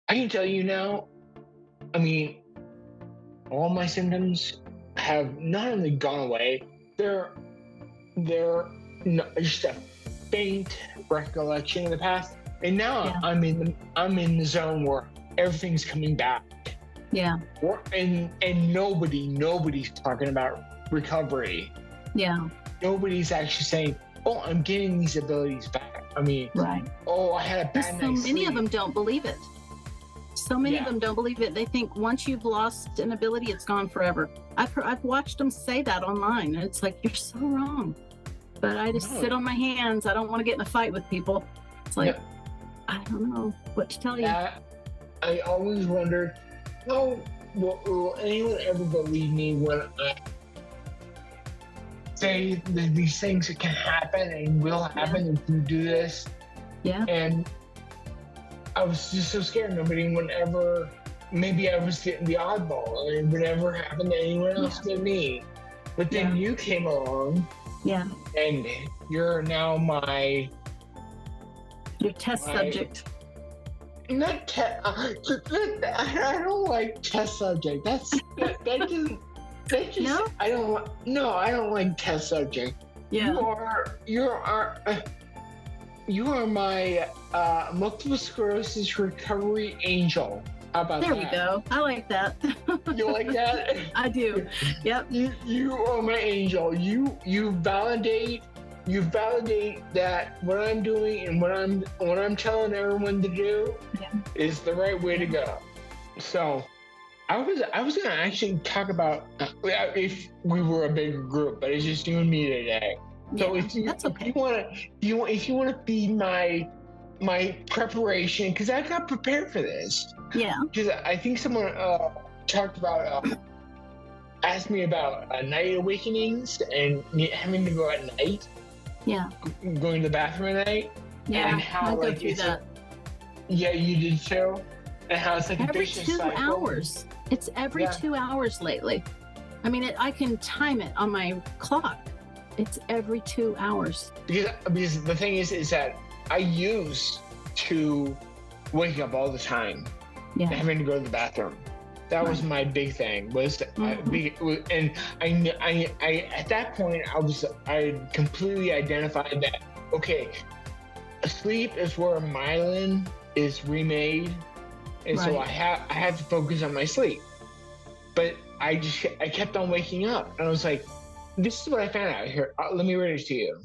I can tell you now, I mean, all my symptoms have not only gone away, they're they're just a faint recollection of the past. And now Yeah. I'm in the zone where everything's coming back. Yeah. And nobody's talking about recovery. Yeah. Nobody's actually saying, "Oh, I'm getting these abilities back." I mean, Right. "Oh, I had a There's bad so night's many of sleep." them don't believe it. So many of Yeah. them don't believe it. They think once you've lost an ability, it's gone forever. I've watched them say that online, and it's like, you're so wrong. But I just No. sit on my hands. I don't want to get in a fight with people. It's like, Yeah. I don't know what to tell you. I always wondered, how will anyone ever believe me when I say that these things can happen and will happen if you do this? Yeah. And I was just so scared nobody would ever. Maybe I was getting the oddball, and it would never happen to anyone else but me. But then Yeah. you came along, Yeah. and you're now my Your test my subject. not test. I don't like test subject. That doesn't. That just No? I don't. No, I don't like test subject. Yeah. You are my multiple sclerosis recovery angel. How about There that? we go. I like that. You like that? I do. Yep. You are my angel. You validate that what I'm doing and what I'm telling everyone to do Yeah. is the right way to go. So I was gonna actually talk about if we were a bigger group, but it's just you and me today. So Yeah, if you that's if okay. you want to be my preparation, because I got prepared for this. Yeah. Because I think someone talked about asked me about night awakenings and having to go at night, Yeah. going to the bathroom at night, Yeah. and how I go like through it's that. yeah, you did too, and how it's like a Every vicious 2 cycle. hours. It's every Yeah. 2 hours lately. I mean, I can time it on my clock. It's every 2 hours. Because the thing is that I used to wake up all the time Yeah. having to go to the bathroom. That was my big thing. And I at that point I completely identified that, okay, sleep is where myelin is remade, and so Right. I have to focus on my sleep. But I kept on waking up, and I was like, this is what I found out here. Let me read it to you.